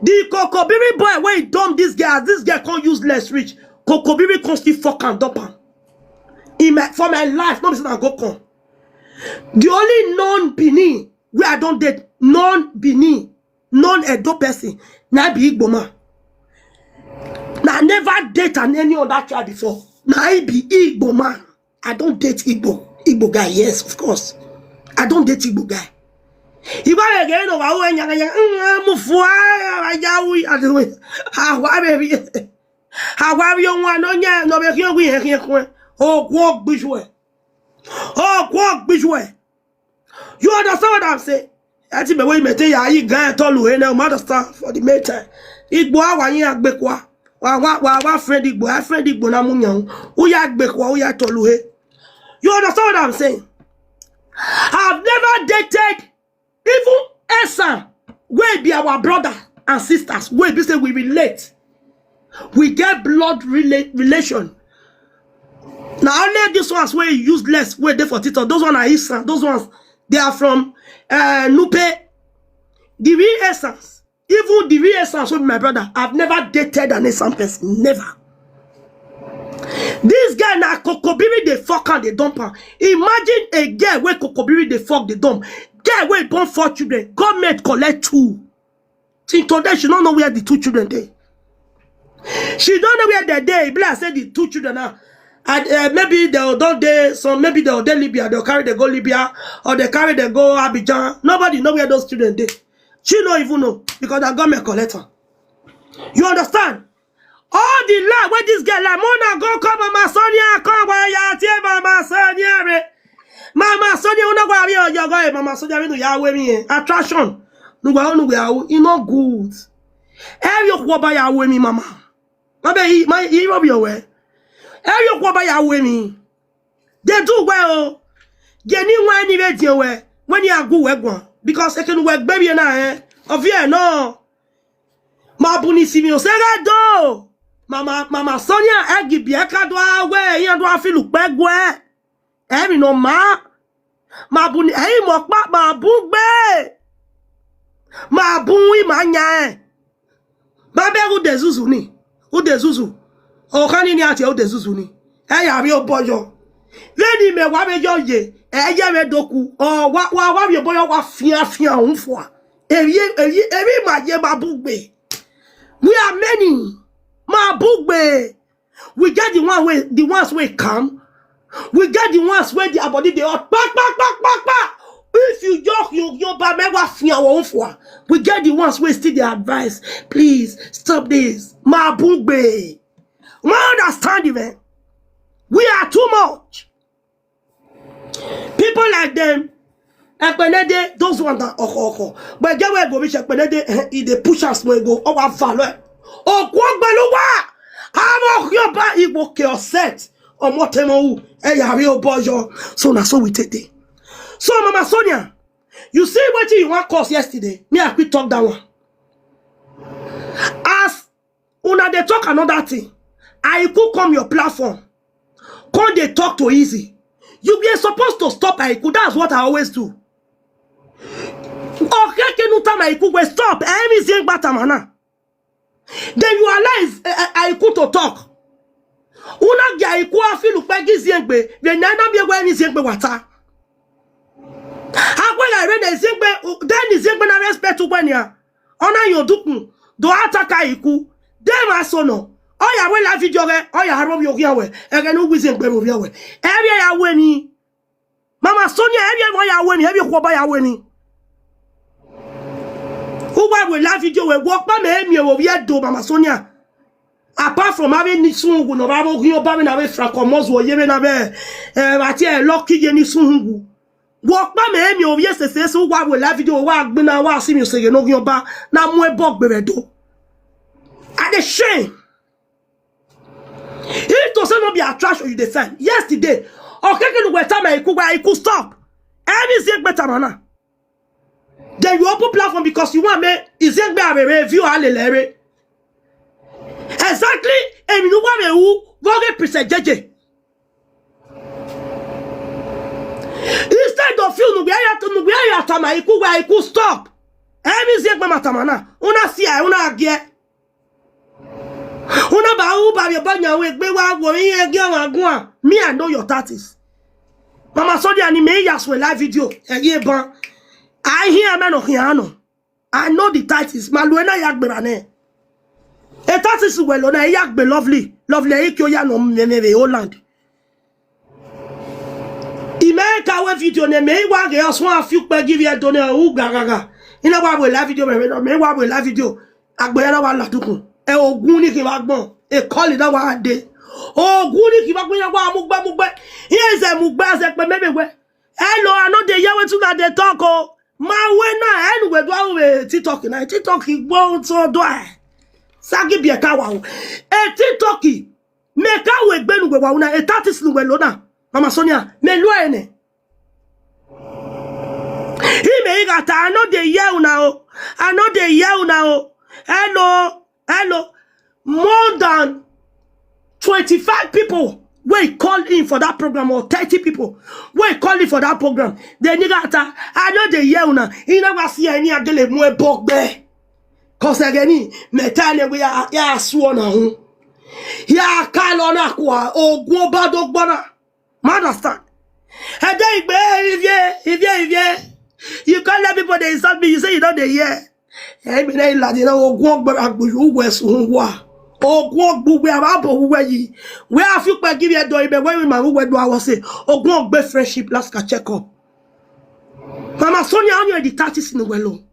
The Kokobiri boy when he dump this girl, this girl can't use less rich. Kokobiri can't still fuck and dump him. For my life, nobody said I go come. The only non-Bini where I don't date, non-Bini, non-Edo person, now be Igbo man. Now I never date an any other child before. Now I be Igbo man. I don't date Igbo guy, yes, of course. I don't date Igbo guy. If I again over you understand what I'm saying? I think the way you tell you guy told you no matter stuff for the meantime. Igbo wa yin agbekwa. Wa friend Igbo na munyan. O ya agbekwa, o ya tolu he. You understand what I'm saying? I've never dated even Esa, where be our brother and sisters, where be say we relate. We get blood relation. Now only these ones where useless, where they for Tito, those ones are Esa, those ones they are from Nupe. The real essence, even the real essence with my brother, I've never dated an Esa person, never. This guy na Kokobiri they fuck and they dump her. Imagine a girl where Kokobiri they fuck the dump. Girl where born 4 children. Government collect 2. Till today she don't know where the 2 children they. She don't know where they day. Black said the 2 children are. And maybe they'll don't they. So maybe they'll go Libya. They'll carry they go Libya or they carry they go Abidjan. Nobody know where those children they. She don't even know because the government collect her. You understand? All the lie where this girl like Mona go come Mama Sonia come where ya tie Mama Sonia re. Mama Sonia una go abi ojo go Mama Sonia no ya we mi attraction. No go ya e no good. E yo kwa ba ya we mi mama. Ma be my e rob your way. E yo kwa ba ya we mi. They do well. Get ni wan ni be die we. When you go we gwan because e can work baby na of here no. Ma buni si mi o se ga do. Mama Sonia egi bi eka do awe yan do afilu pegwe emi no ma buni eyi mo pa ma bu gbe ma bu wi ma nya ba be u de zuzu ni u de zuzu o kan ni ati u de zuzu ni e ya bi o boyo leni me wa be yo ye e ye me doku o wa bi o boyo wa fian un fo eri ma ye ba bu gbe we are many. Ma bugbe. We get the ones where come. We get the ones where the body they are back. If you joke, you ba me wa fian won for. We get the ones where still the advice. Please stop this. Ma bugbe. Ma understand it, man. We are too much. People like them. Ekpenede, those ones that but get where go be Ekpenede, they push us where go our value. Oh, Kwagbaluwa! I'm your ba Igbo ke set. Or motemo e ya real bojo. So na so we take it. So Mama Sonia, you see what you want course yesterday. Me I quit talk that one. As una they talk another thing, I could come your platform. Come they talk too easy. You be supposed to stop Aiku. That's what I always do. Okay, can you tell me Aiku we stop? I am saying batamana. Then you allow Aiku to talk. Una gi Aiku afilu pegi ziengbe. We nana bi egwe ni ziengbe wata. Agwe la re ziengbe. Then ziengbe na respect to gwenya. Ona yodukun. Do ataka Aiku. Dem asono. Oya we la video re. Oya haro yo yawe. Ege no ziengbe ro yawe. Area ya we ni. Mama Sonia area mo ya we ni. Area kwa ba ya we ni. Who will live video we walk by me over here do Mama Sonia. Apart from having this soon, no bravo here, Babin away Fracomos or Yemen away, Matia Locky Yenny soon. Walk by me over here, says so. Why will live video walk when I was seeing you say, you know, your bar now more bog beredo. At the shame. It doesn't not be a trash or you defend. Yesterday, okay, I could stop. Anything better, man. Then you open platform because you want me is it be a review alelere. Exactly, and you want me who go present JJ. Instead of you no be to my I could stop. Every sick matamana. Una sia, una get. Una ba u ba your banya we be wa go yin girl agua. Me I know your 30s. Mama Sonia and me yaswe live video. I hear man of Hiano. I know the 30s. Maluena yakberane. A 30s well on a yak be lovely. Lovely Ekyoyano Meme Holland. Imeka we video ne me wa ge so afiu pe give you donor u gagaga. Ina wa we live video me wa we live video. Agboyana wa ladukun. E ogun ni ki wa gbon. E call it wa de. Ogun ni ki wa gbon wa mugbe. Here is a mugbe as pe mebewe. Hello, I know the year we too dey talk oh. Ma we na anyway do we TikTok na TikTok igbo so do I. Sagi bi e ka wa o. E TikTok me ka we gbe nu we wa una e 30s nu we lo na. Mama Sonia, me lo ene. He me gata I know the year now. I know the year now. Hello. More than 25 people wait call in for that program or 30 people wait call in for that program. The nigga I know the year now. He never see any agele mo bogbe. Cause again, metale we are ya swo na hu. Ya kalo na kwa ogun ba dogbona. Understand? And then if you can't let people they insult me, you say you know the year. I mean, I lad, you know, walk back with you, West Hungwa. Oh, walk book where I'm where I feel by give you a door, but when my who do I was say, oh, go on, best friendship, last check up. Mama Sonia, on your the 30s in the well.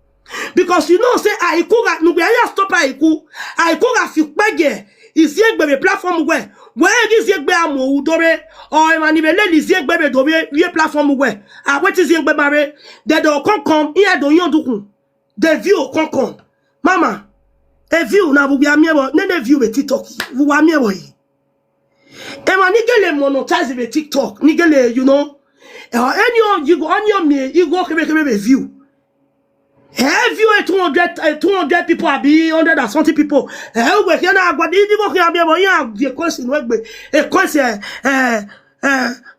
Because you know, say, I could no be I stop I could have you beg is yet by platform where is yet by Amu Dore or Emmanuel is yet by the platform where I what is yet by Mare that the come here do you do the view come mama a view now will be a mere no view a TikTok who are mere way Emma nigele monetize the TikTok nigele you know any of you go on your me you go make a view. Have you 200 people are be 120 people? We can have what did you go here? The question work a coin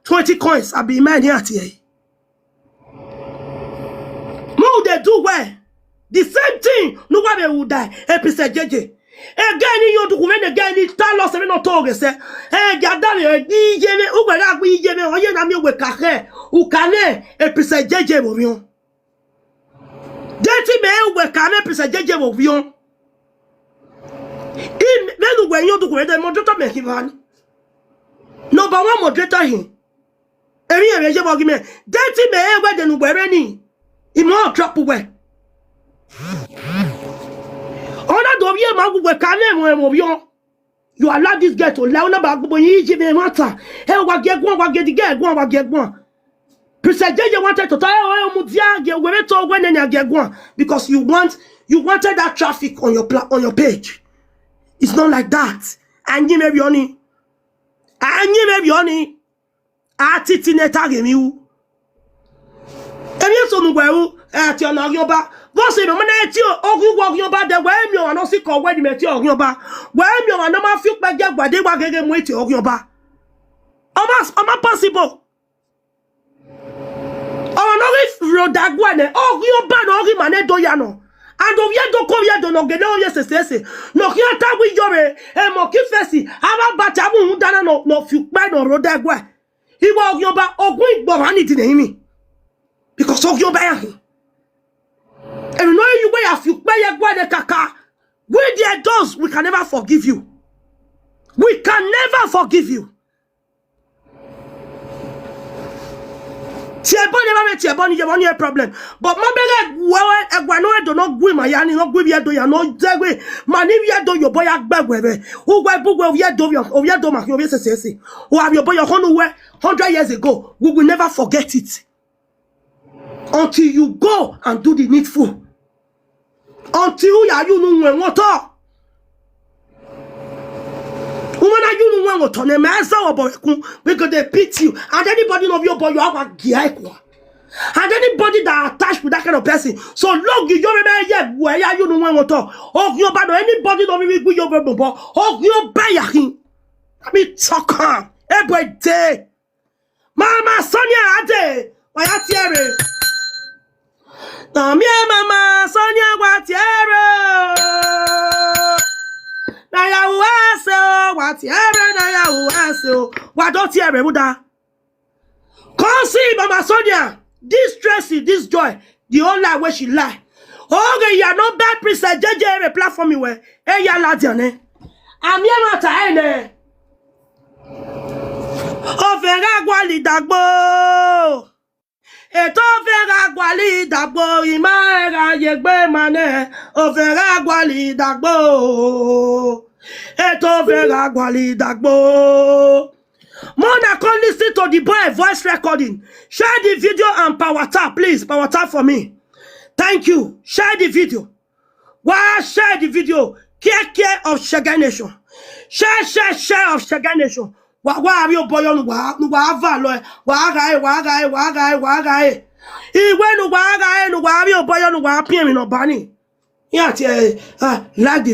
20 coins are be mine here. No, they do well. The same thing. Nobody will die. Episode JJ. Again, you do when again it's lost and not talk. Say, Gadani, DJ, Uber, we give me with Kake, Ukane, episode JJ Movion. Dirty me we can episode JJ Movion. In then when you do the moderator make him number one moderator him. Eri eje bogi me. Dirty me we the nu were ni. Him no drop away. Ona do ye ma we can Movion. You allow this girl to lie on about but you give me matter. Hey wa get the girl wa get one. President JJ wanted to tell because you wanted that traffic on your page. It's not like that. And you may be only. Atiti neta gemi u. Emi so nu gwe ti ona ogyoba. Bo se me na ti ogwo ogyoba de we mi o no si ko we di me ti ogyoba. We mi o no ma fi pe je gbade wa gege mu ti ogyoba. Oma possible. Oh, no, if Rodagwane, oh, you ban or him and Doyano. And of Yado Koya no get no yes, no, here we yore, and Mokifesi, have a batabu dana no few bad or Rodagwa. He walk your back or going Bohanit in Amy. Because of your back. And know you way a few by a guade kaka. Where there does, we can never forgive you. We can never forgive you. You problem. But my beg, do not go my yanni, not go yet do ya no degwe. Mani do your boy bagwe. Who were book of your doma, your SSC, who have your boy 100 years ago. We will never forget it until you go and do the needful. Until you know what all. You know what on a master because they pity you, and anybody of your boy you have a gear. And anybody that attached with that kind of person, so long you remember yet where you know what oh you bad anybody don't be your baby, oh you buy him. I mean talk on every day. Mama Sonia Ade, my Atiere. No, me mama, Sonia, whatever. Na ya uaso, whatever, na ya uaso. What don't you ever, Buddha? Come see, Mama Sonia. This Tracy, this Joy, the only lie where she lie. Okay, you are not bad, Princess JJ, a platform you were. Hey, ya ladiane. I'm here at the end. Ofera gwali dagbo. Eto ofera gwali dagbo. Imara yegbe mane. Ofera gwali dagbo. Eto ofera gwali dagbo. Mona, come listen to the boy voice recording. Share the video and power tap, please. Power tap for me. Thank you. Share the video. Why share the video? Care of Shaga Nation. Share of Shaga Nation. Why are you boy on wagae? He went to wagae, no wario boy on wapim in Obani. Yeah, like the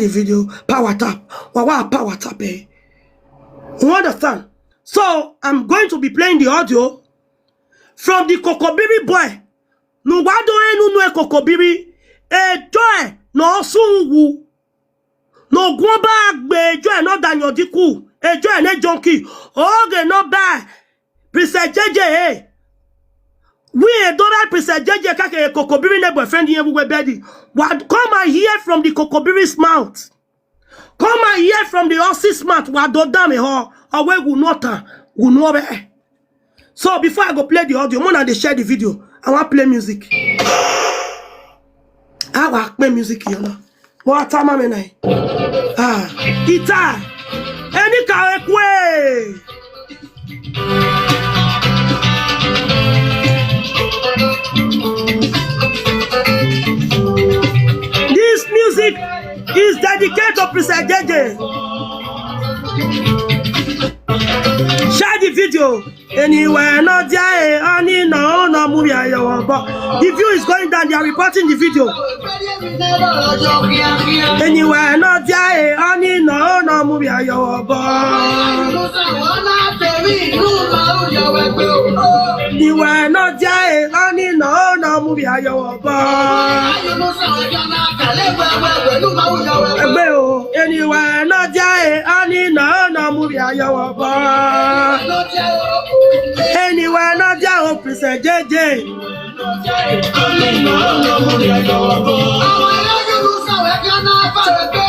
video, power tap. Why power tap, eh? You understand? So I'm going to be playing the audio from the Kokobiri boy. No wado enu no Kokobiri. Joy no sunwu. No gwamba agbe joy no danyo diku. Joy ne junkie. Oge no buy. Princess JJ eh. We don't Princess JJ kake Kokobiri ne boyfriend here we bedi. What come and hear from the Kokobiri's mouth. Come and hear from the horse's mouth. What do damn ho? Away will not be. So before I go play the audio, more than they share the video. I want to play music. I want to play music here now. What time am I? Guitar. Any correct way. This music is dedicated to Princess JJ. Share the video. Anywhere not there, only no movie. The view is going down. They are reporting the video. Anywhere not there, only no movie. Anywhere not there, only no movie. Anywhere not there, only no movie. Anywhere not there, Princess JJ.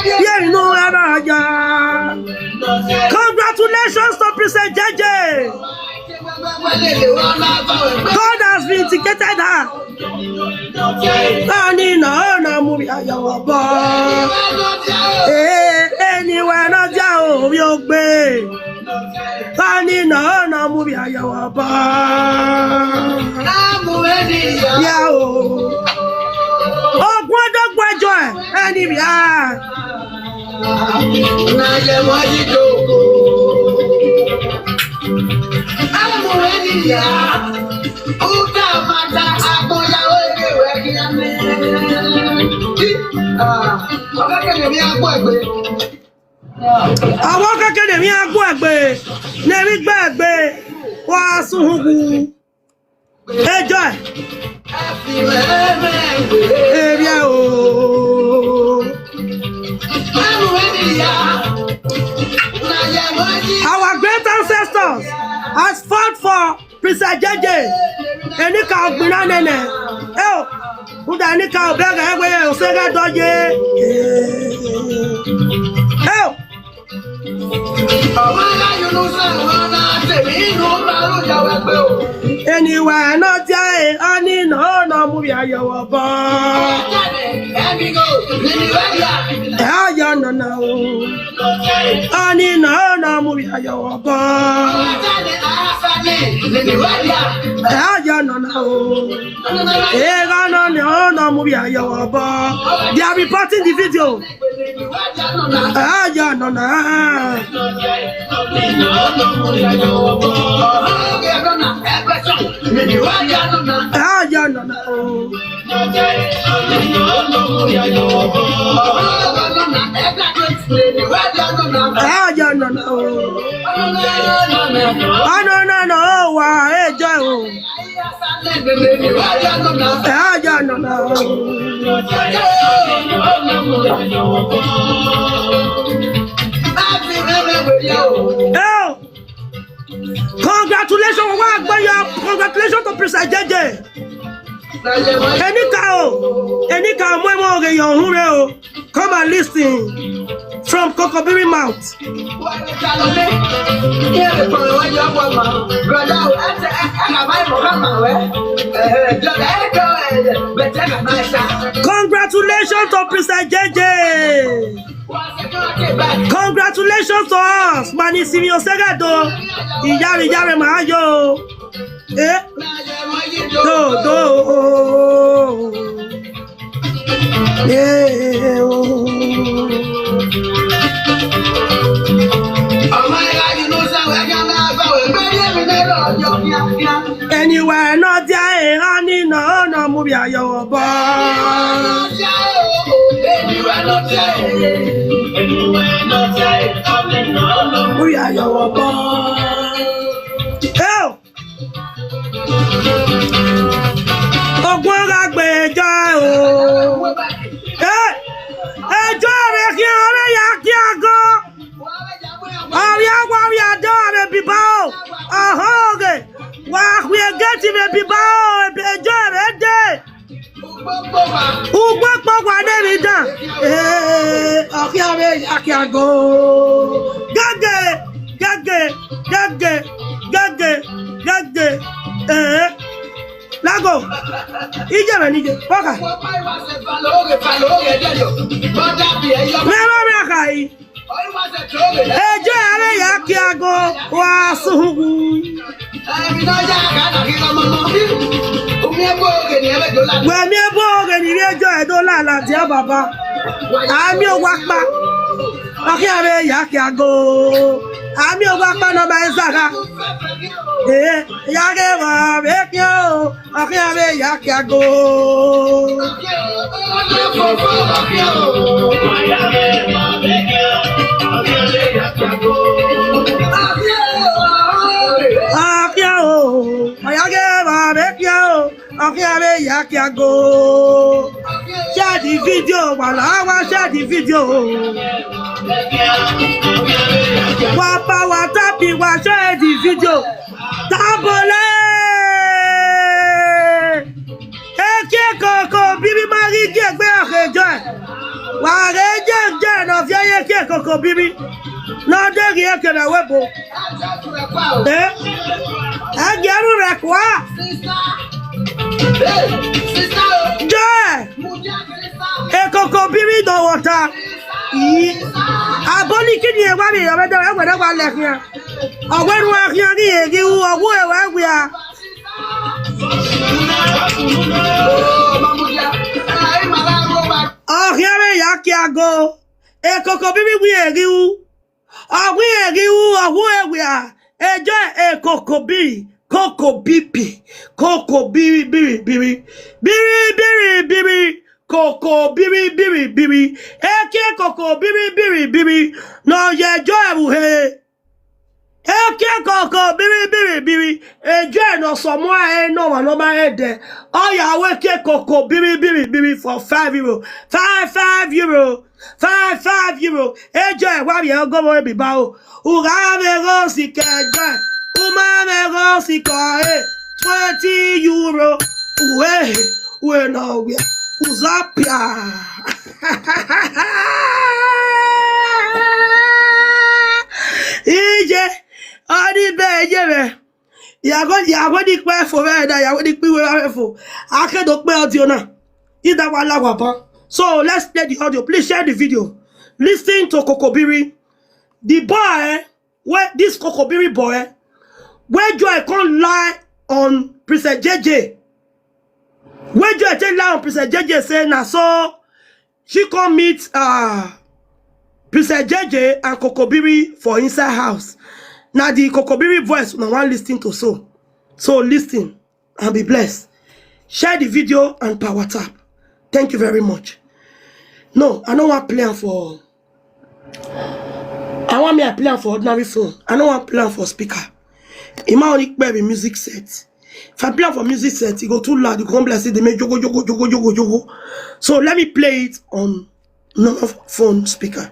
Yeah, you know congratulations to Princess JJ. God has vindicated her. Anywhere not there, we'll be. No movie I yeah, oh, what joy, anyway. I walk again, me a go agbe, nemi gbagbe, wa sunhu. Hey Joy. Area o. Our great ancestors has fought for Princess JJ. Any ka ogbina nene. Who da any ka obega egbe o se ga doje. Anywhere not there, only no movie I your boy. No. Only no movie I your boy. No movie I your boy. They are reporting the video. Congratulations, congratulations to Prince JJ. Come and listen from Kokobiri mouth. Congratulations to Prince JJ. Congratulations to us, Mani Simio Segado. Iyari Mayo. Anywhere not there, honey, no, move your boy. Anywhere not there, we are your boy. Help! We are getting a people, I can't go. Gage. Lago. Ije nije. Poka. Ejo are ya kiago wa suhu. Wemi eboge ni ejo edo lala ti baba. Ami o wa pa. Aki are ya kiago. Ami o wa pa no ba ezaka. Ya ge wa bekyo. Aki are ya kiago. Share the video, share the video. Share the video. Tabole. Kokobiri mari gbe arejo. Wa reje je no fiye Kokobiri. No de ri ke na webo. Ageru re kwa. Kokobiri do water. Aboni kini e wa mi yo bedo e gbedo wa le kian. Oweru akian ri egi owo e wa gbe a. Here yakiago. Kokobiri wi egi u. Awi egi u owo e we a. Eje Kokobiri. Kokobiri. Kokobiri. Eke Kokobiri. No ye jo ebuhe. Eke Kokobiri. Ejo no somo e no wa no ba ede. Oya we ke Kokobiri for €5. €5. €5. Ejo e wa bi e go mo bi ba o. Ura me go si kejo. Uma si koe €20. We no we uzapia. Ije odi beje be. Ya go di pe fo be da ya go di pe we wa fo. Akedo pe audio na. Ida wa la wa pa. So let's play the audio. Please share the video. Listen to Kokobiri. The boy, where this Kokobiri boy, where Joy can't lie on Prince JJ. Where Joy tell lie on Prince JJ say na so she come meet Prince JJ and Kokobiri for inside house. Now the Kokobiri voice no one listening to so. So listen and be blessed. Share the video and power tap. Thank you very much. No, I don't want to play for. I want me to play for ordinary phone. I don't want to play for speaker. It might only be music set. If I play for music set, it go too loud. You come bless it. They make jogo, jogo, jogo, jogo, jogo. So let me play it on normal phone speaker.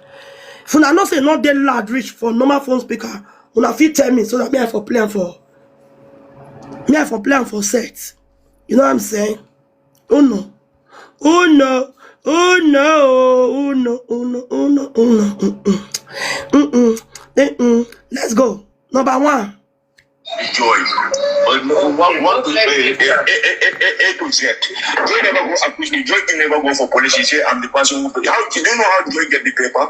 If you not say not that loud reach for normal phone speaker, una fit tell me so that me I for play for set. You know what I'm saying? Oh no. Oh no. Oh no. Oh no. Oh no. Oh no. Oh no. Let's go. Number one. Joy. But one to say A to Z. Joy never go accuse. Joy can never go for police. He say I'm the person who. How do you know how Joy get the paper?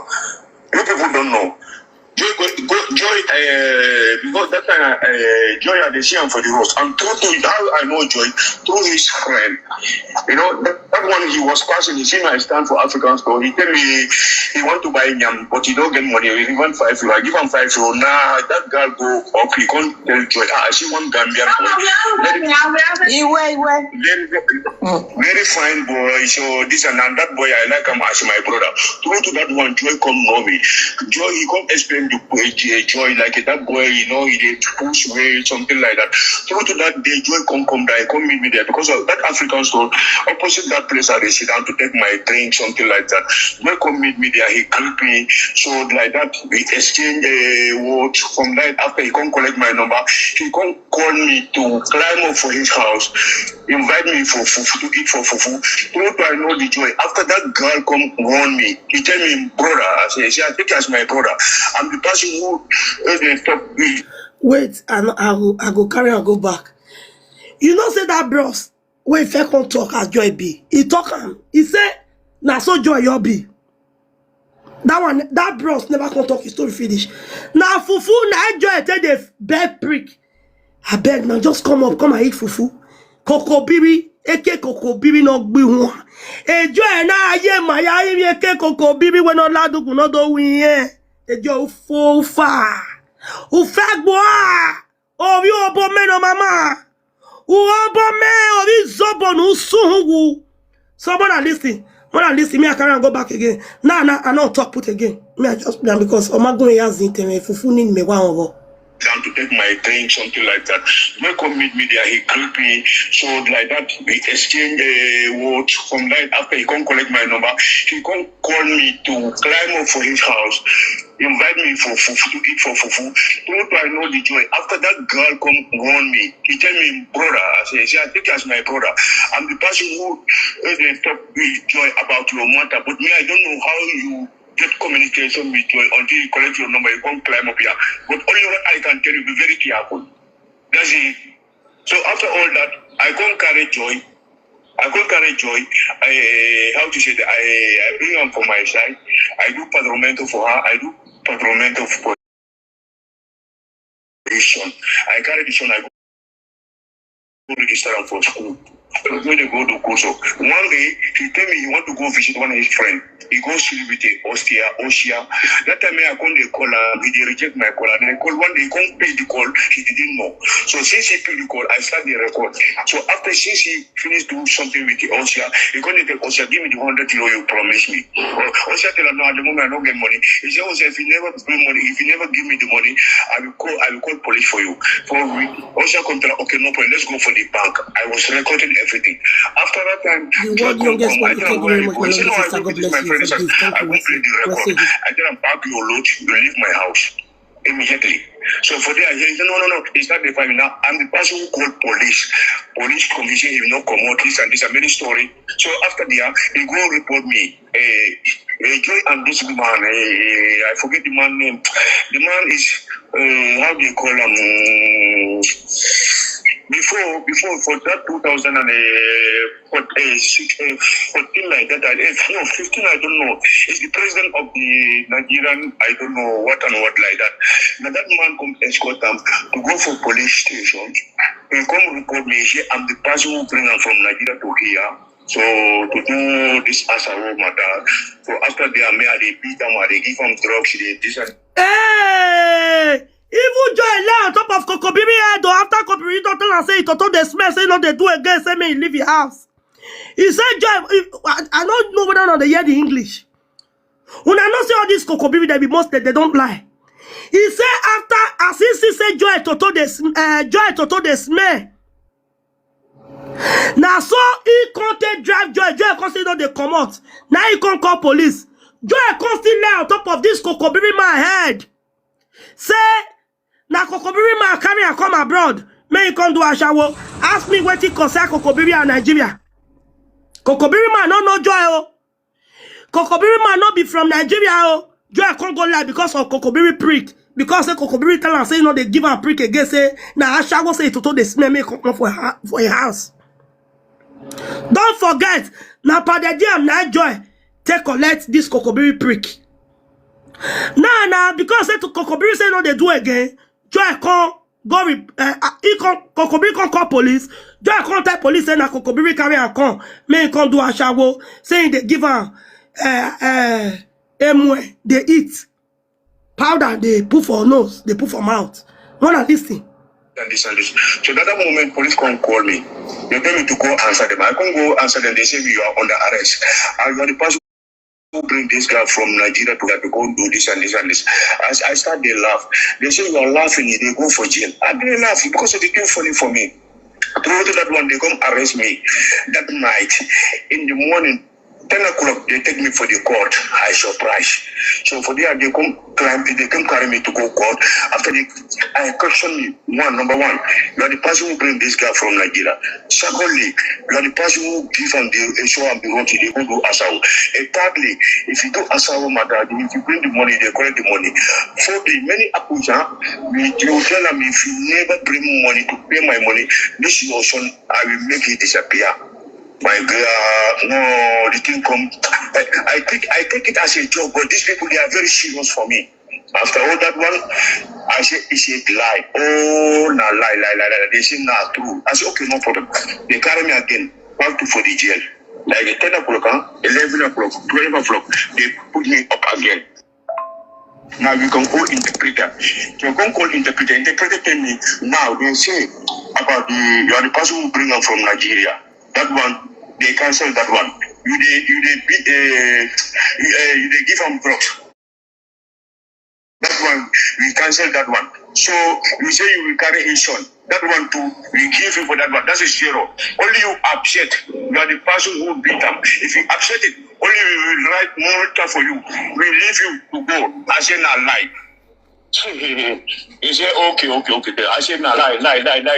You people don't know. Joy, because that time Joy had the same for the roast. And through how I know Joy, through his friend, you know, that one he was passing, he seen I stand for African store. He tell me he want to buy yam, but he don't get money. He want €5. I give him €5. Nah, that girl go up. He can't tell Joy. I see one Gambian boy. Very fine boy. So this and that boy, I like him as my brother. Through to that one, Joy come know me. Joy, he come explain the Joy like that boy, you know, he did push way, something like that. Through to that day, Joy come there, come meet me there because of that African store opposite that place. I sit down to take my drink, something like that. Joy come meet me there, he greet me, so like that we exchange words. From that after he come collect my number, he come call me to climb up for his house, invite me for fufu to eat for fufu. Through to I know the Joy. After that girl come warn me, he tell me, brother, I say I take you as my brother. I'm the person who stop me. Wait, I go carry and go back. You know, say that bros when Fair come talk as Joy be. He talk him. He say, "Na so Joy you be." That bros never come talk his story finish. Now fufu na Joy tell the bed prick. I beg now, just come up, come and eat fufu. Kokobiri, eke Kokobiri no gbi one. Joy na aye maya eke Kokobiri when no ladugun no do win here. Ejo fo fa o fa gbo ori obo me no mama o obo me ori zobo no sunwu. So when listen me I can't go back again. Nah, I don't talk put again. Me I just plan because omagun has it me fufu need me one go down to take my drink, something like that. When come meet me there, he greet me, so like that we exchange words. From that after he come collect my number, he come call me to climb up for his house, invite me for fufu to eat for fufu. Through I know the Joy. After that girl come warn me, he tell me, brother, I say I take you as my brother. I'm the person who talk with Joy about your matter, but me I don't know how you get communication with Joy until you collect your number, you can't climb up here. But only what I can tell you, be very careful. That's it. So after all that, I can't carry Joy. How to say that? I bring her for my side. I do padronamento for her. I do padronamento for position. I carry this one. I go register her for school. When they go to Koso. One day, he tell me he want to go visit one of his friends. He goes to with Oshia. That time I call the call, he reject my call. And I call one day, he can't pay the call, he didn't know. So since he paid the call, I start the record. So after since he finished doing something with the Oshia, he called the Oshia, give me the €100 you promised me. Oshia tell him, no, at the moment I don't get money. He said, Oshia, if you never bring money, if you never give me the money, I will call police for you. For Oshia come tell, okay, no problem, let's go for the bank. I was recording everything. After that time, I tell my friends, I will play the record. I tell them, pack your load, you leave my house immediately. So for there, he said, no, it's not the fine. Now I'm the person who called police. Police commission, he will not come out, this and this, a many story. So after that, he go report me. Joy and this man, I forget the man name. The man is, how do you call him? Before for that 2014 like that, 15 I don't know. It's the president of the Nigerian, I don't know what and what like that. Now that man come escort them to go for police station. He come report me here. I'm the person who bring them from Nigeria to here. So to do this as a role matter. So after they are made, they beat them, they give them drugs, they this and. Hey! Even Joy lay on top of Kokobiri head or after Kokobiri don't tell and say it told the smell, say no they do again, say me leave your house. He said Joy, I don't know whether or not they hear the English. When I know say all these Kokobiri they be most they don't lie. He said after as he say Joy toto the smell. Now so he can't take drive Joy. Joy can't still they come out. Now he can't call police. Joy can't still lay on top of this Kokobiri man head. Say, now Kokobiri man carry and come abroad. May he can't do a shower. Ask me what he concern Kokobiri and Nigeria. Kokobiri man no Joy. Oh. Kokobiri man not be from Nigeria. Oh. Joy can't go live because of Kokobiri prick. Because the Kokobiri tell her say, you know, they give her a prick again. Say, now Ashago say to they smell me come for a house. Don't forget, now Padedi and Night Joy take collect this Kokobiri prick. Now, because say to Kokobiri say no, they do again. Joy can't go. Kokobiri can't call police. Joy can't tell police say na Kokobiri carry and come. May he can't do a shower. Saying they give her they eat powder. They put for nose. They put for mouth. Wanna listen? And this. So that moment, police can't call me. They tell me to go answer them. I can't go answer them. They say you are under arrest. I got the person who bring this guy from Nigeria to go do this and this and this. As I start, they laugh. They say you are laughing. They go for jail. I didn't laugh because it became funny for me. Through that one, they come arrest me that night. In the morning, 10 o'clock, they take me for the court. I surprised. So for there, they come carry me to go court. After I question me. Number one, you are the person who bring this guy from Nigeria. Secondly, you are the person who give them the show and the roti. They go do asao. And thirdly, if you do asao matter, if you bring the money, they collect the money. Fourthly, many Abuja, you tell them if you never bring money to pay my money, this is your son, I will make it disappear. My God, no, the thing come. I take it as a joke, but these people, they are very serious for me. After all that one, I say, it's a lie. Oh, nah, lie. They say, nah, true. I say, okay, no problem. They carry me again, back to for the jail. Like at 10 o'clock, 11 o'clock, 12 o'clock, they put me up again. Now you can call interpreter. You can call interpreter. Interpreter tell me, now they say about you are the person who bring them from Nigeria. That one, they cancel that one. You give them drugs. That one, we cancel that one. So you say you will carry his son. That one too, we give you for that one. That's a zero. Only you upset. You are the person who beat them. If you upset it, only we will write more for you. We leave you to go. I say not lie. He say okay. I say not lie.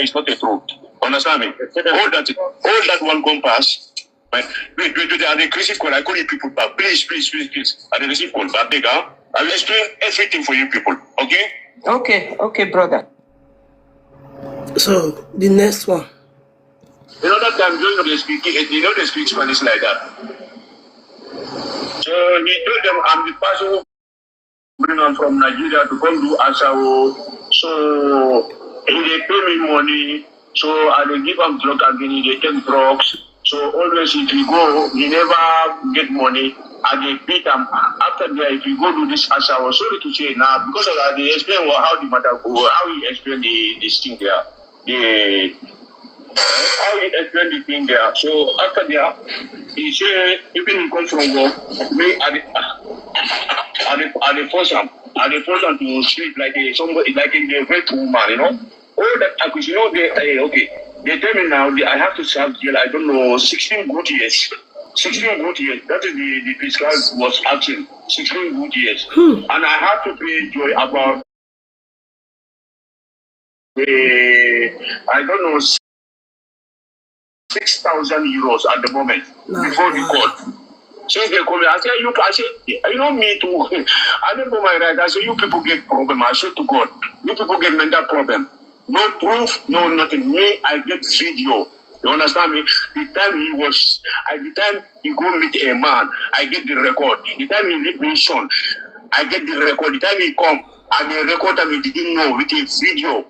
It's not the truth. Understand me? All that one come pass. Wait, are the crazy call? I call you people back. Please. Are the receive call back, bigger? I will explain everything for you people. Okay? Okay, brother. So the next one. You know that time they speak Spanish like that. So he told them I'm the person who bring them from Nigeria to come do Asao. So they pay me money. So I will give them drugs again, they take drugs. So always if you go, he never get money, and they beat them. After that, if you go do this as I was sorry to say now, because of that, they explain how the matter go, how he explained this thing there. How he explained the thing there. So after that, he said, even he comes from work, me I force him to sleep like somebody, like a great woman, you know. All that, because you know, they tell me now I have to serve jail, I don't know, 16 good years. 16 good years. That is the fiscal was asking. 16 good years. And I have to pay Joy about, I don't know, 6,000 euros at the moment before the court. Since they come, I say, you know me too. I don't know my right. I say, you people get problem. I say to God, you people get mental problem. No proof, no nothing. Me, I get video. You understand me? The time he go meet a man, I get the record. The time he leave me son, I get the record. The time he come, and the record that we didn't know with a video.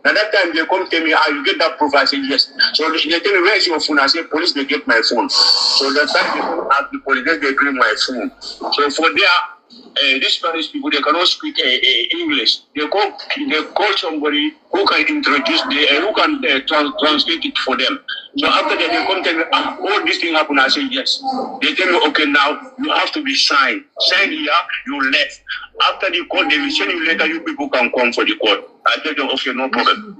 Now that time they come tell me, you get that proof? I said yes. So they tell me, where is your phone? I said, police, they get my phone. So that time they come ask the police, they bring my phone. So for there, these Spanish people, they cannot speak English. They call somebody who can introduce, who can translate it for them. So after that, they come tell me, all this thing happened. I say, yes. They tell me, okay, now you have to be signed. Sign here, you left. After the court, they will send you later, you people can come for the court. I tell them, okay, no problem.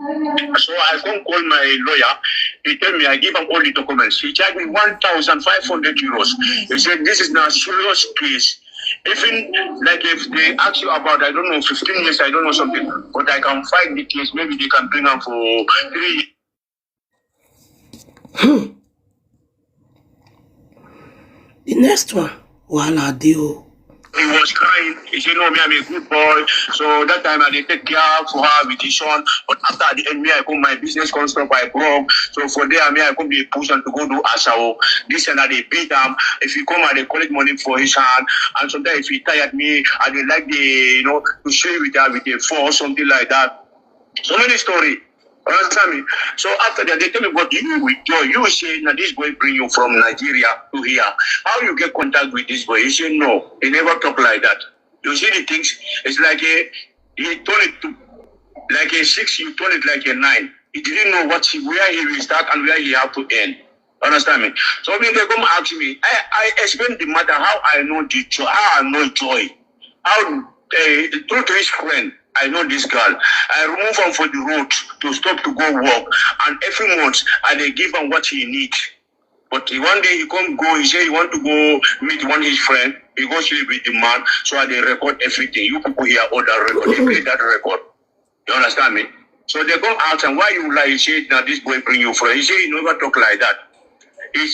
So I come call my lawyer. He tell me, I give him all the documents. He charged me 1,500 euros. He said, this is now a serious case. Even like if they ask you about, I don't know, 15 years, I don't know something, but I can fight the case. Maybe they can bring them for 3 years. The next one, Wala Dio. He was crying. He said, no, me, I'm a good boy. So that time I did take care for her with his son. But after the end, me, I come, my business comes up, I broke. So for there, me, I come be pushed to go do Asao. This and that, they beat him. If he come, they collect money for his hand. And sometimes if he tired me, I they like the, you know, to show with her with a force, something like that. So many stories. Understand me? So after that, they tell me, but you with joy, you say, now this boy bring you from Nigeria to here. How you get contact with this boy? He said, no, he never talk like that. You see the things, it's like he told it to, like a 6, you told it like a 9. He didn't know where he will start and where he have to end. Understand me? So when they come ask me, I explain the matter, how I know the joy, how I know joy, how through to his friend. I know this girl. I remove him for the road to stop to go work. And every month, I they give him what he needs. But one day he can't go. He say he want to go meet one of his friend. He goes sleep with the man. So I they record everything. You people hear all that record. They play that record. You understand me? So they come out and why you lie? He say, now this boy bring you friend. He say he never talk like that. He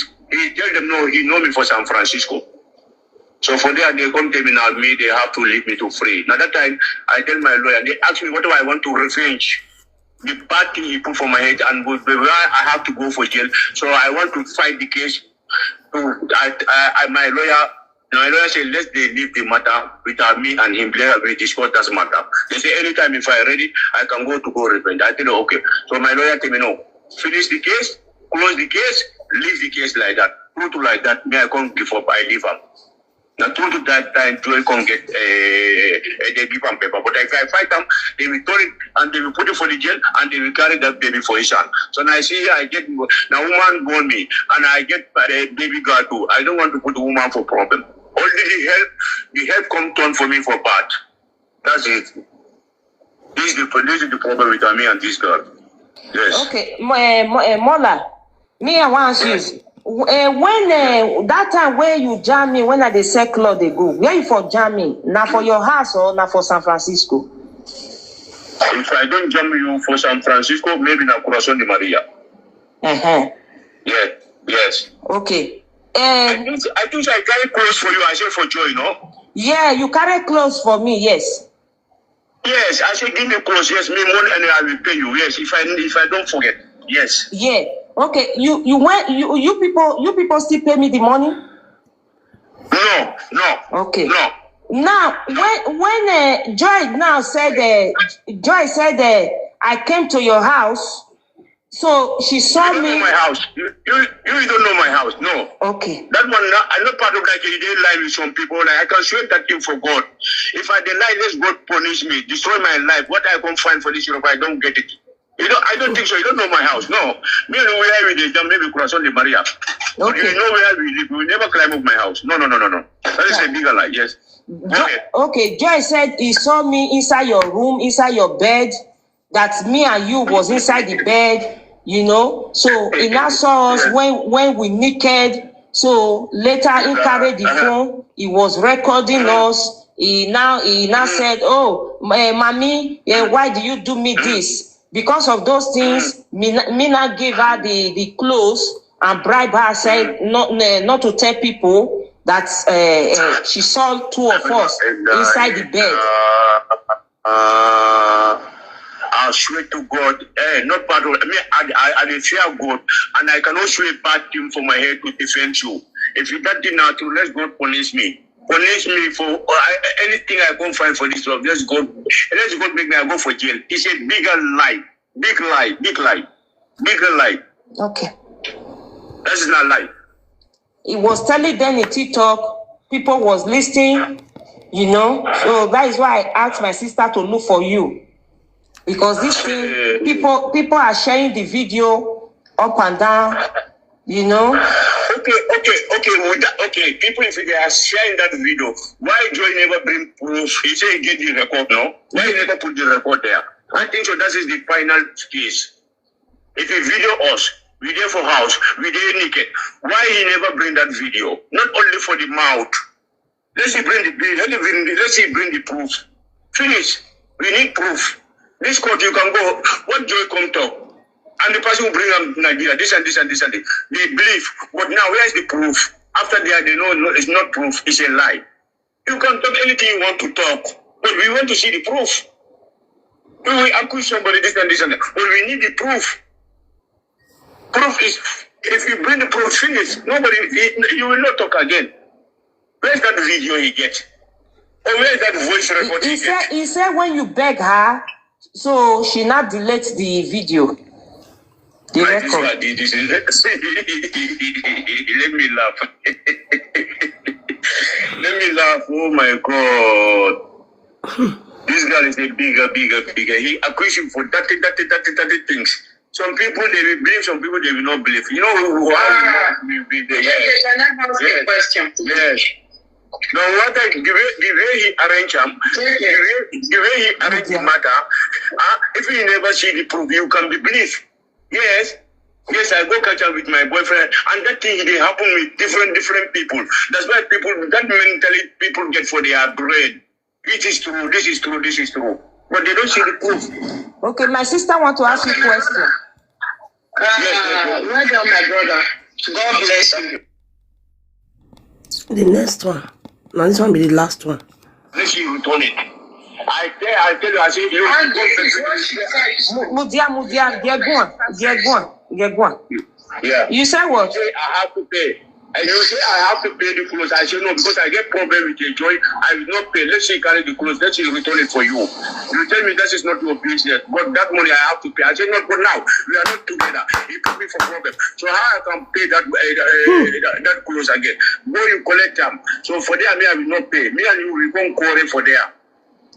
tell them no, he know me for San Francisco. So for there, they come tell me now, they have to leave me to free. Now that time, I tell my lawyer, they ask me, what do I want to revenge? The bad thing he put for my head, and I have to go for jail. So I want to fight the case. My lawyer said, let's leave the matter without me and him. We discuss that matter. They say, anytime if I'm ready, I can go to go revenge. I tell them, okay. So my lawyer tell me, no, finish the case, close the case, leave the case like that. True to like that, me I can't give up, I leave him. Now, true to that time, Joy can't get a give and paper. But if I fight them, they will turn it and they will put it for the jail and they will carry that baby for his son. So now I see I get, now woman born me and I get a baby girl too. I don't want to put the woman for problem. Only the help come turn for me for bad. That's it. This is the problem with me and this girl. Yes. Okay, Mola, me I want to ask you. When that time when you jam me, when I dey sell cloth they go, where you for jamming? Now for your house or now for San Francisco? If I don't jam you for San Francisco, maybe na Corazon de Maria. Yeah. Yes. Okay. I think I carry clothes for you. I say for Joy, no? Yeah, you carry clothes for me. Yes. Yes, I say give me clothes. Yes, me money and I will pay you. Yes, if I don't forget. Yes. Yeah. Okay. You people still pay me the money? No. Okay. No. Now when Joy now said I came to your house, so she saw you don't me. Know my house. You don't know my house. No. Okay. That one, I'm not part of like a day lie with some people. Like I can swear that thing for God. If I deny, let God punish me, destroy my life. What I can find for this Europe, I don't get it. I don't think so. You don't know my house. No. Me know where we live. Maybe Corazon de Maria. Okay. You know where we live. We will never climb up my house. No. That is a bigger lie. Yes. Okay. Joy said he saw me inside your room, inside your bed. That me and you was inside the bed. You know. So he now saw us when we naked. So later he carried the phone. He was recording us. He now said, "Oh, mommy, why do you do me this?" Because of those things, Mina gave her the clothes and bribe her, said not to tell people that she saw two of us inside the bed. I swear to God, not bad. I fear God, and I cannot swear bad thing for my head to defend you. If you that did not, let God punish me. Punish me for anything I can't find for this love. Let's go make me go for jail. It's a bigger lie. Big lie. Okay. That is not lie. He was telling them in TikTok, people was listening. you know. So that is why I asked my sister to look for you. Because this thing, people are sharing the video up and down, you know. Okay. People, if they are sharing that video, why Joy never bring proof? He said he get the record, no? Why he never put the record there? I think so. That is the final case. If he video us, we there for house, we there naked. Why he never bring that video? Not only for the mouth. Let's see bring the proof. Finish. We need proof. This court you can go. What Joy come talk? And the person who bring up Nigeria, this and this and this and this. They believe. But now where is the proof? After they know it's not proof, it's a lie. You can talk anything you want to talk, but we want to see the proof. We will accuse somebody this and this and that, but we need the proof. Proof is, if you bring the proof, finish. You will not talk again. Where's that video he get? Or where's that voice record he get? He said when you beg her, so she not delete the video. The record. Let me laugh. Let me laugh. Oh my God. This guy is a bigger. He accused him for dirty things. Some people they will believe, some people they will not believe. You know how we be there. Yes. Yes. Now what the way he arranged him, the way he arranged the matter, if you never see the proof, you can be believed. Yes, I go catch up with my boyfriend, and that thing they happen with different people. That's why that mentality people get for their brain. It is true, this is true. But they don't see the proof. Okay, my sister want to ask you a question. Well done, my brother. God bless you. The next one. Now this one be the last one. Let's see you return it. I tell you, I say you. Mudia, get one. Yeah. You say what? I have to pay. And you say I have to pay the clothes. I say no, because I get problem with the Joy. I will not pay. Let's say carry the clothes. Let's say return it for you. You tell me this is not your business, but that money I have to pay. I say no, but now we are not together. You put me for problem. So how I can pay that that clothes again? Go you collect them. So for there, I will not pay. Me and you we won't quarrel for there.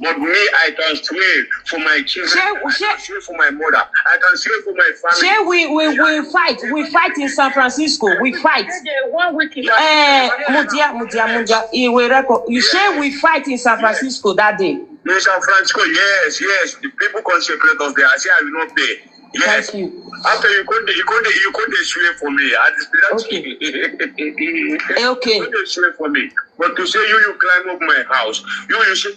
But me, I can swear for my children. I can swear for my mother. I can swear for my family. We fight in San Francisco. We fight. 1 week. Mudia. You say we fight in San Francisco that day. In San Francisco, yes. The people consecrate us there. I say I will not pay. Yes. Thank you. After you could swear for me. Okay. You swear for me. But to say you climb up my house, you say,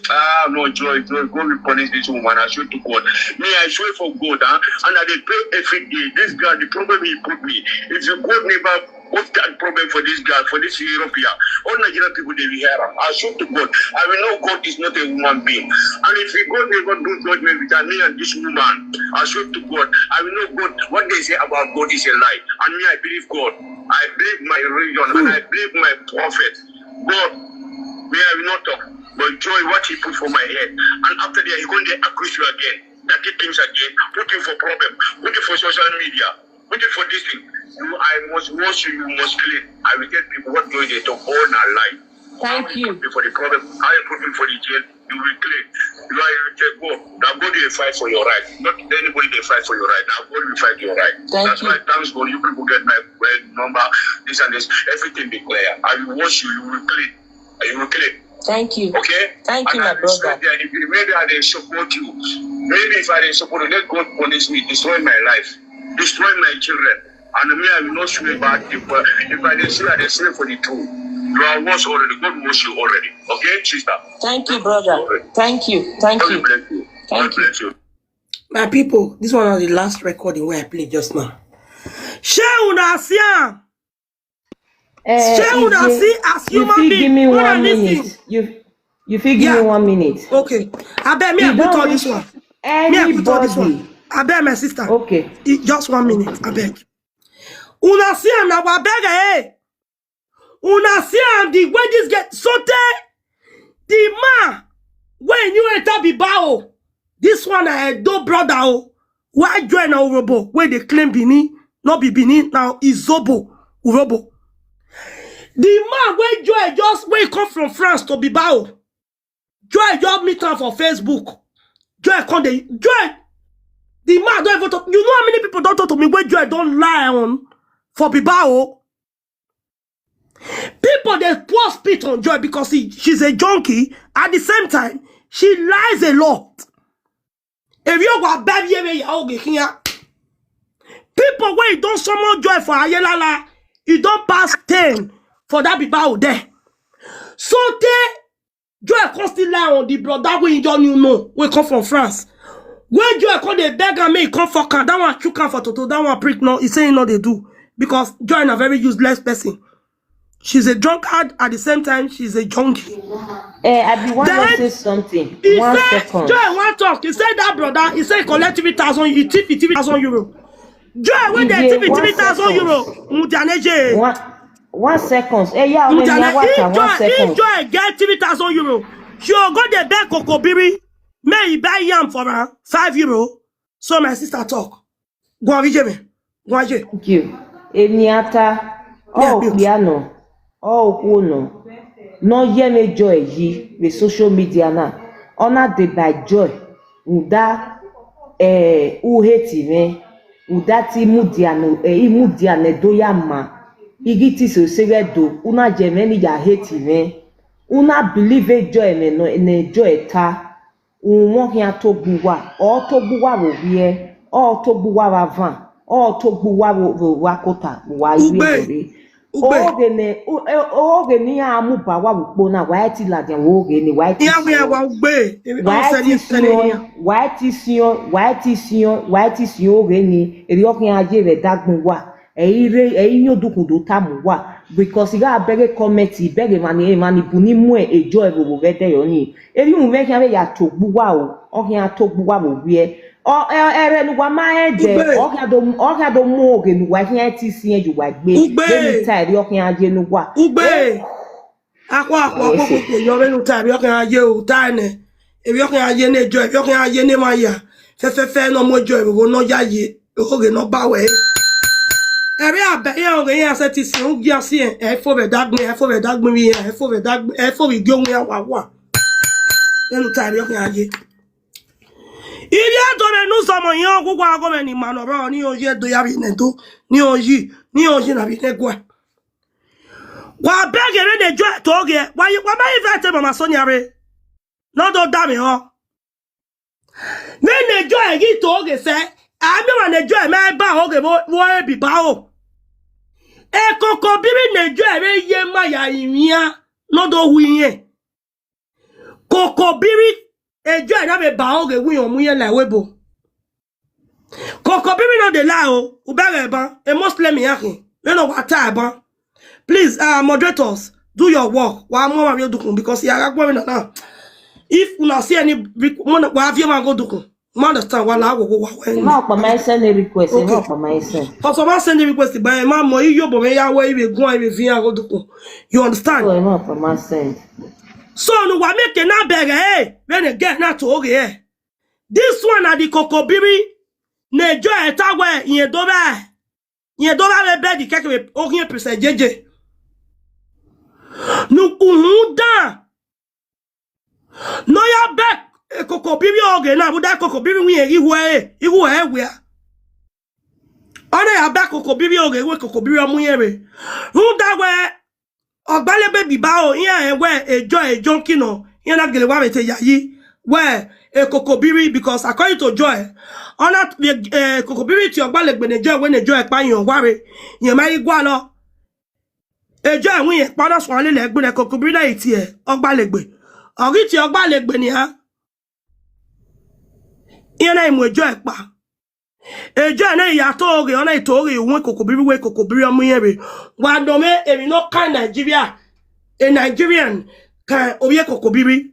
no, Joy, go and punish this woman. I swear to God. Me, I swear for God, and I pray every day. This guy, the problem he put me, if you God never put that problem for this guy, for this European, all Nigerian people, they will hear him. I swear to God, I will know God is not a human being. And if God never do judgment with me and this woman, I swear to God, I will know God, what they say about God is a lie. And me, I believe God. I believe my religion, and I believe my prophet. God, me, I will not talk. But Joy, what he put for my head. And after that, he going to accuse you again. That things again. Put you for problem. Put you for social media. Put you for this thing. I must wash you, you must clean. I will tell people what Joy they talk all our life. Thank you. Put me for the problem. I put me for the jail. You will clean. You are take go. Now God will fight for your right. Not anybody they fight for your right. Now God will fight your right. That's why thanks God you people get my number, this and this, everything be clear. I will wash you, you will clean. You will clean. Thank you. Okay? Thank you, my brother. Maybe I didn't support you. Maybe if I didn't support you, let God punish me, destroy my life, destroy my children. And me, I will not swear back. If I didn't swear, I didn't swear for the truth. You are washed already. God washed you already. Okay, sister? Thank you, brother. Thank you. God bless you. Thank you. My people, this one was the last recording where I played just now. Sheuna Siam! Sheuna see as human being. Give me 1 minute. You give me 1 minute. Okay. I bet me I put all this one. Me I put all this one. I bet my sister. Okay. Just 1 minute. I beg. Una Siam na wa beg eh. Una Siam the way this get sote. The man when you enter Bibao. This one I do brother oh. Why join our robo? Where they claim Bini, not be Bini, now is Zobo, Urobo. The man where joy just where come from France to Bibao. Joy just meet her for Facebook. Joy come the Joy. The man don't even talk. You know how many people don't talk to me when Joy don't lie on for Bibao? People they pour spit on Joy because she's a junkie. At the same time, she lies a lot. If you go baby here, people when you don't summon Joy for Ayelala, you don't pass 10 for that Bibao there. So Joy constantly lie on the brother when you don't know we come from France. When Joy come they beg and make come for can that one chook for Toto, that one prick no, he saying no they do. Because Joy is a very useless person. She's a drunkard at the same time, she's a junkie. I be want to say something. He 1 said, second. Joy want talk. He said that brother, he said collect 3,000, you tip 3,000 euro. Joy when they tip 3,000 euro, Mutianeje. 1 second. Yeah, when you watch 1 second. If Joy get 3,000 euro, she'll go the beg Kokobiri. May he buy yam for her 5 euro. So my sister talk. Go on, Vijay. Go on, Vijay. Thank you. Eniata. Oh, piano. Oh, no. No, yeme Joy ye with social media na. Honor the by Joy. Uda uheti me. Udati imudiane doyama. Igiti so segedo. Una jemeni ya heti me. Una believe Joy me no ne Joy ta. Unwohia togbuwa. O togbuwa wo wie. O togbuwa wa van. O togbuwa wo wakota. Wa iwe. Oge ni amuba wa bukpo na white ladian oge ni white sion oge ni eri okin aje re dagbun wa eyin odukun do tamu wa because ga bere comment bere mani buni mu ejo ebobo gede yo ni eri un me kan ya togbu wa o okin atogbu wa bo wie o ere nu wa ma eje okin do mu oge nu wa hin ti sin eju wa gbe ni tire okin aje nu wa ugbe akwa yo menu tire okin aje o tane ebi okin aje ne ejo ebi okin aje ne ma ya fe no mo ejo ebobo no yaye oge no ba we ere abe ye oge yan se ti sin ugi asin e fo be dagbin wi e fo bi gbe ohun wa menu tire okin aje Ibi adore nu somo yan gugu agome ni manoro ni oje do ya bi nedo ni oji na bi negwa. Wa begere de jo to oge wa ma invite mama Sonia re. No do da mi ho. Me ne jo e gi to oge se, a mi wa ne jo e me ba oge wo e bi ba o. E Kokobiri ne jo e re ye ma ya iria no do hu yen. Kokobiri ejo e na be ba oge wi on mu yen la webo. Kokobiri no de la o, u bere ban, e Muslim yakin. We no wa ta ban. Please, moderators, do your work. Wa mo ma dukun because ya gbo mi na. If una see any wa have you man go dukun. Ma understand wa la wo wa when. Ma pa my send a request, ma pa my send. For some send a request by ma mo iyo bo me ya we ibe gun ibe fi go dukun. You understand? So ma pa my send. So no wa make na bere when they get na to oge This one na the Kokobiri ne jo eta we yen do ba. Yen do ba be di keke orin percent jeje. Nou uhun dan. No ya back Kokobiri oge na buda Kokobiri wi ihu we. Ona ya back Kokobiri oge we Kokobiri omuyere. Hu da we ogbalebe biba o yen we ejo kino yen na gele wa bete yayi we Kokobiri because according to Joy ona Kokobiri ti ogbalegbe ne Joy we ne Joy pa yan ware yen ma igwa lo ejo enwin yen pa na so ale le gbe Kokobiri na iti e ogbalegbe ori ti ogbalegbe ni ha yen na imu ejo e pa ejo na ya to oge ona ito oge won Kokobiri we Kokobiri omuyere wa do me emi no kan Nigeria a Nigerian kan oye Kokobiri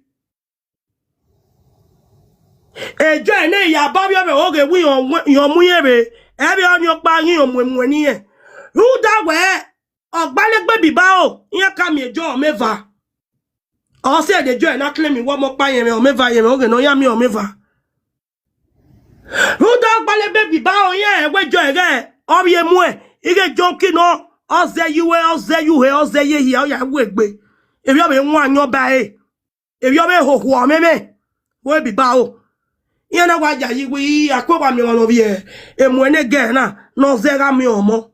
ejo ene ya ba bi oge wi yon muyere e bi onyo pa yin omwemwe ni e ru da we ogbalegbe biba o yen ka mi ejo meva o se de jo na claim mi wo mo pa yen me o meva yen oge no ya mi o meva ru da ogbalegbe biba o yen e we jo ere o bi emu e ige jonki no o ze yuwe o ze yuhe o ze ye hi o ya we gbe e bi o be nwa anyo ba If you be ho meme, we be bao. Yana waja yiwi akwa mi ono vie. Emwene ge na no zera mi omo.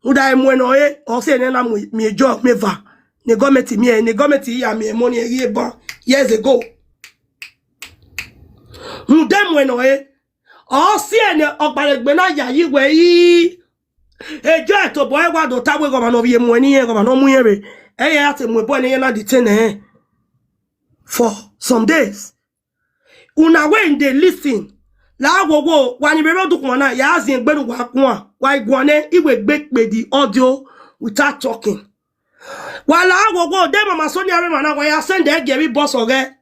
Uda emweno o se na mi job me va. Ne gometi ya mi money rie bon years ago. Uda mweno o se ne ogbalegbe na ya yiwe yi. Ejo eto boy wa do tawe go ma no vie mweni go ma no mu yere. Ya te mwe boy ne na detain for some days. Una when they listen la wowo wani be do kun na ya azin gbenu wa kun wa igwane iwe gbe the audio without talking. Wala wowo dem mama Sonia re mana wa ya send the geri boss oge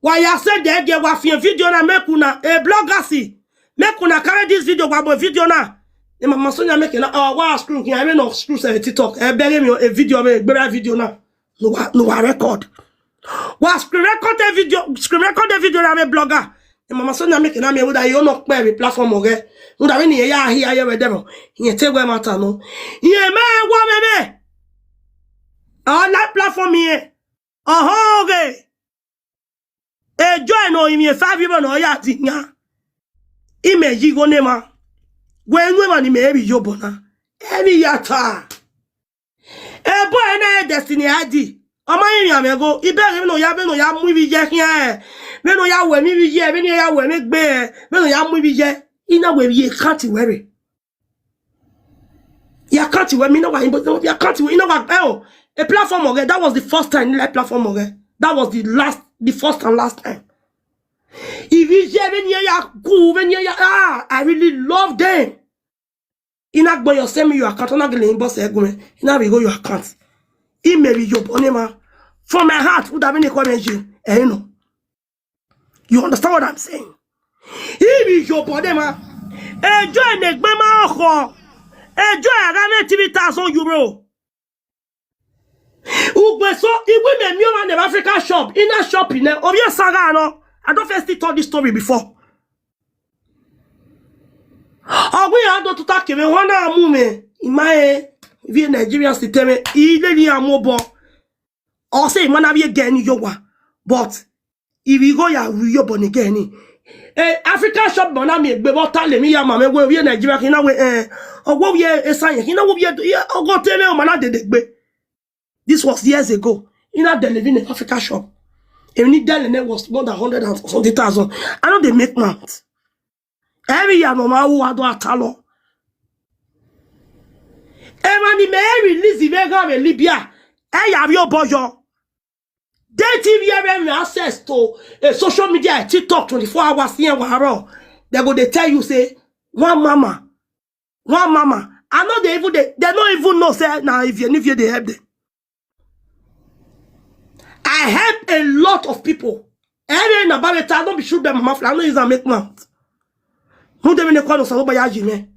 wa ya send the ge wa fi video na make una a blogger see make una carry this video wa bo video na e mama Sonia make na wa screw here I no screw say TikTok e bere me a video me gbera video na no wa record. Was screen record the video na me blogger. E mama Sonia make na me would I no pe platform oge. Would I ni ya here ya we dem. Ye te we matter no. Ye me wo me. On that platform here. Okay. E join no imi 5 years no ya ti nya. Ime yi go ne ma. Gwe nwe ma ni me bi yobo na. Emi yata. E boy na destiny adi. Oma yin ya mego ibere no ya mu bi je kian me no ya we mi bi je me no ya we me gbe me no ya mu bi je ina we bi can't worry ya can't we me no wa ya can't we ina wa a platform oge that was the first time like platform oge that was the first and last time if you je me ya ku me ya I really love them ina gbo yo send me your account na gele inbox egun ina we go your account email your bonema from my heart would have been a comment you know. You understand what I'm saying? If your bonema enjoy the gbema oko enjoy around 3,000 euro. Ugbe so iwe me mi man the African shop in a shop in obvious saga no I don't first told this story before. We had to talk me one amume in my via Nigerian system, ile amobo. Or say man have again yowa. But if you go ya you born again. African shop man me be bota le mi ya mama we via Nigeria kina we owo we esan kina wo be ogo tele o man de gbe. This was years ago. In a living in African shop. Even if that was more than 100,000. I know they make months. Every year no ma wo ado atalo. Emani me release Vega in Libya. Have your bojo. They TV have access to a social media, TikTok 24 hours here. They go they tell you say one mama. I know they don't even know say now if you they help them. I help a lot of people. Every about it, I don't be sure them mouth. I know is a make mouth. Who they mean call us about Yajime?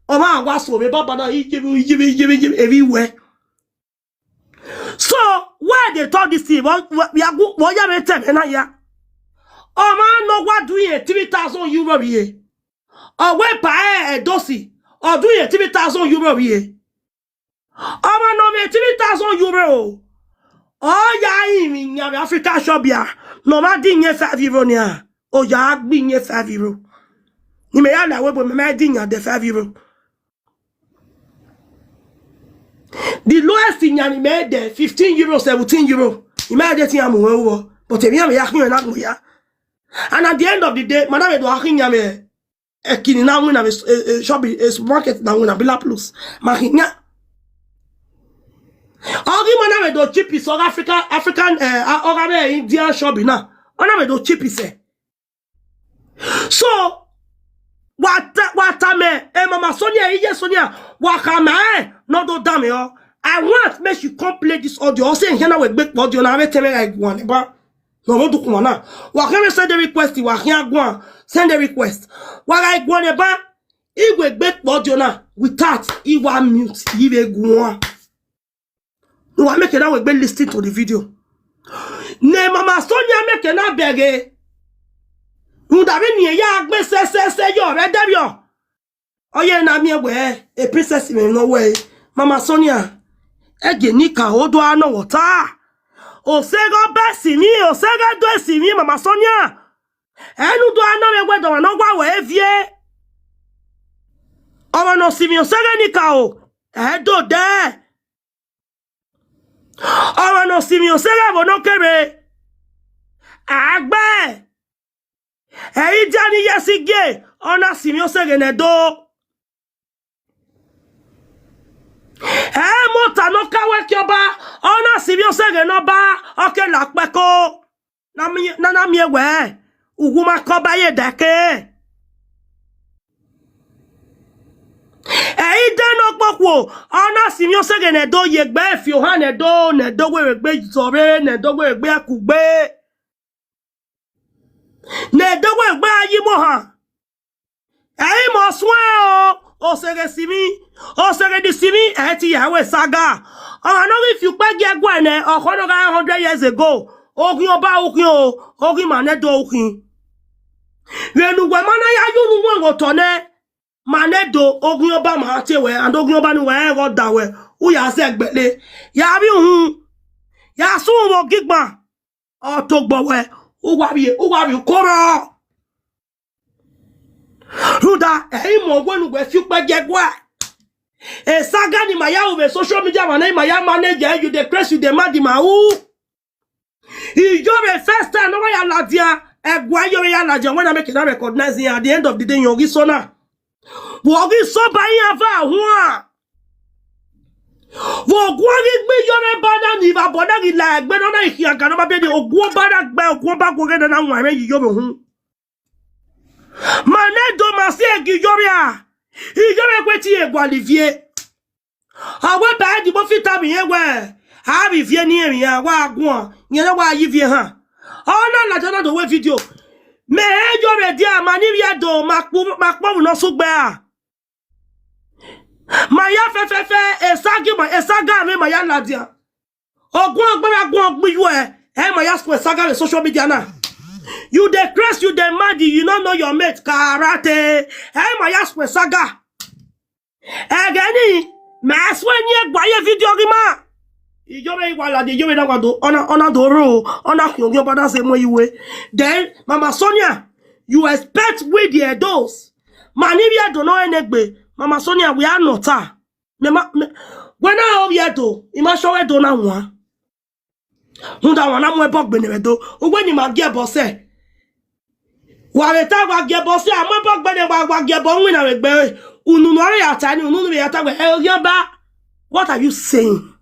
Oma was so Baba everywhere. So why they told this thing? What you may tell me ya? Oma no what doing 3,000 euro here? Or where buy a dosi? Or doing 3,000 euro here? Oma no me 3,000 euro. Oh ya in your Africa shop ya. No ma din ye 5 euro nia. Oh ya bin ye 5 euro. Ni me ya na we bo me din ya de 5 euro. The lowest thing you made there 15 euro, 17 euro. You made that thing over. But if you have a and at the end of the day, madame do hakin yame a kini na win a shop a supermarket na win a Bila Plus. Mahinya. All the madame do cheap is South African Indian shop na. Madame do cheap is. So what mama Sonia Sonia wakama no do damn yo. I want make you come play this audio. I say here now we make audio now. I tell me like one, but no do come now. Wakame send the request. Wakia go send the request. Waka go ne ba. If we make audio now without he want mute. He will go. No, I make it now we be listening to the video. Ne mama Sonia make it now beg. Ni ya gbe se yo re dem yo. Oye na mi we a princess me no way. Mama Sonia ege nika odo ano wota. Osego Bessimi, Osega Dwesimi, Mama Sonia. Enu do aname wedo no gwa we vie. Omo no simi Osega nikao. Edo de. Omo no simi Osega bono kere. Agbe. Eyi jani yesige. Ona simi Osega nedo. Mota no kawe kyoba. Ona simi Osega no ba. Oke lakpeko. Na mi ewe. Uguma koba ye deke. No pokwo. Ona simi Osega nedo yegbe fi oha nedo weregbe zore nedo weregbe akugbe. Nedo weregbe ayimo ha. Mo swe Osega di simi eti yawe saga. No if you peg ye gwene okono ga 100 years ago. Ogun oba ogun manedo ogun. Wenu we mana ya yunu won otone. Manedo ogun oba ma tewe and ogun oba ni we go dawe. U ya se gbele. Ya bi hun. Ya sun wo gigba. O to gbowe. U wa bi koro. Ruda mo wenu we fi pege gwa. Saga ni maya ube social media wana maya manager you the press you the mad ma u. You're first time no ya ladia egwa yo ya ladia when I make it recognizing at the end of the day yogi sona. Wogi so bayi ava hua. Wogwagi gbe yore bada ni ba boda gi la egbe no na ihia kan ma be de ogwo bada gbe ogwo ba go gede na nwa me yobe hu. Manedo ma se gi yore a. Ijore kweti egwa livie. Awe ba di bo fita mi ewe. Ha bi vie ni eri ya wa agun. Nyele wa yi vie ha. Ona la jana do we video. Me ejore dia mani wi do makpo no sugbe a. Maya fe esaga me maya la dia. Ogun agbe yu maya saga le social media na. You the crash, you the mad, you don't know your mate. Karate. Maya saga. Agani, mas when ye buy a video gima. You may while the you will do on the row, on a young brother same way you way. Then, Mama Sonia, you expect with the dose. Manivia don't know any. Mama Sonia, we are not. When I have yet to, you must show it on one. Hunda wana mwe bok benedo ogweni magia bose wa beta wa gie bose amwe bok bene wa gie bo nwi na wegbe ununu ore ata ni ununu be ata we yoba. What are you saying?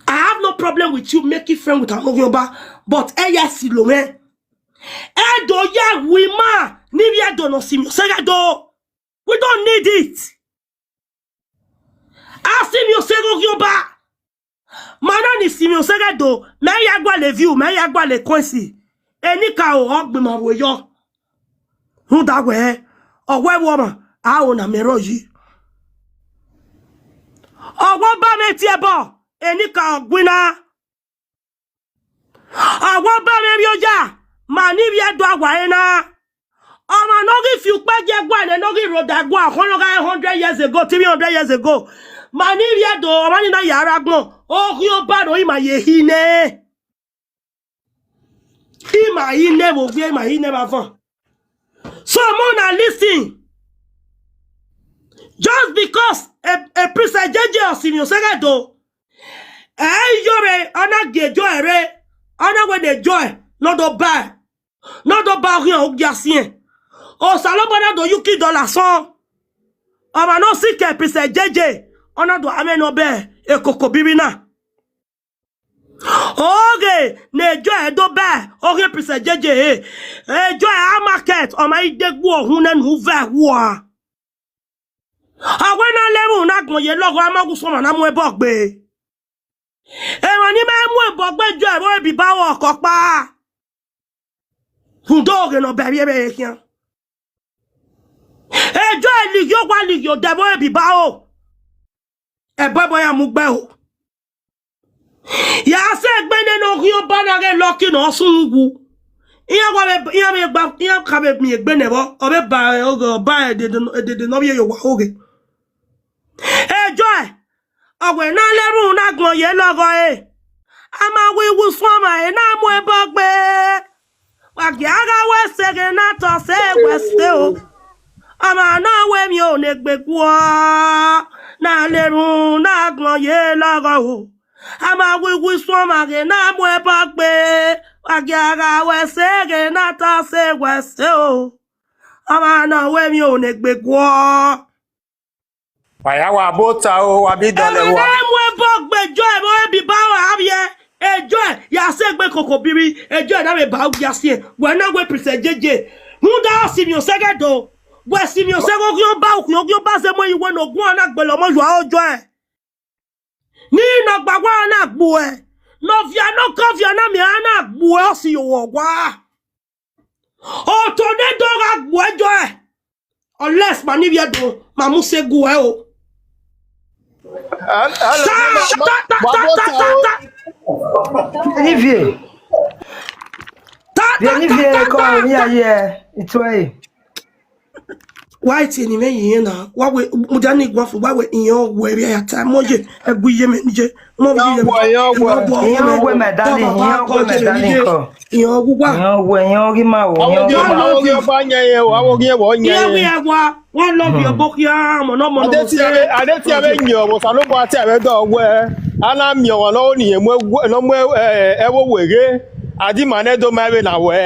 I have no problem with you making friend with Yoba, but eya silome do ya we ma ni bi do no simi sega do we don't need it. Asim yo sego Yoba. Mana ni simi osega do me ya gba le view me ya gba le coinsi eni ka o ogbimo wo yo hu da we owe wo ma a o na mero yi owo ba me ti ebo eni ka ogbina owo ba me ri oja ma ni bi edo agwa ena o ma no gi fi peje gwa ne no gi roda gwa 100 years ago 300 years ago ma ni bi edo o ma ni na yara gbon. Oh, you bad or my hine. My hine will be my hine before. So, Mona, listen. Just because a priest judge or senior segado, you're on a joy, on a way the joy, not a bad, not a bad here, Gassien. Oh, Salomon, do you kill the son? Or no sick a priest judge, on a do amen obey a Kokobiri na. Okay, ne joy do ba. Okay, prise jeje. Joy a market o ma ide gbo ohun nenu ve wo a. Awe na leru na gbon ye logo amagu so na mu ebo gbe. Ewon ni ma mu ebo gbe joy bo bi ba wo ko pa. Fun do ge no be be kian. Joy ligyo kwa ligyo de bo bi ba o. E bobo ya mu gbe o. Ya se gbene no rio banare loki no sungu. Iya me gba iya ka be mi gbene bo obe ba ogo ba de no ye yo wa oge. Joy. Awe na leru na gbon ye logo ama we will swam and I'm way back. Wagiaga West again, not to say West still. Ama na we mi o ne gbe kwa na lerun na gbon ye lago ama we swam again na mo e ba gbe Wagiaga West again, not to say West still. Ama na we mi o ne gbe kwa. Waya wa bota o wa bi dole wa. Mwe bok be joy mo bi ba wa abie e joy ya se gbe kokobiri e joy na me ba u ya se we na we present jeje mu da si mi o sege do we si mi o sege ki o ba o ki o ba se mo iwe no gun na gbe lo mo yo ojo e ni na gbagwa na gbu e no via no kofia na mi na gbu e o si yo gwa o to de do ga gbu e jo e unless ma ni bia do ma mu se gu e o Olivier. Olivier, come here. It's way. White in me na what we mudani gwa for why we in your way at time moje eguye me nje mo bi we me darling yo gi ma wo Awo ba nya ye o awo gi wo nya ye. Yeah, one love your book ya mo no mo. Adeti abe nyo wo salo bo ati abe do we. Ana mi o lo ni emu no mo ewo wege. Adi mane do ma be na we.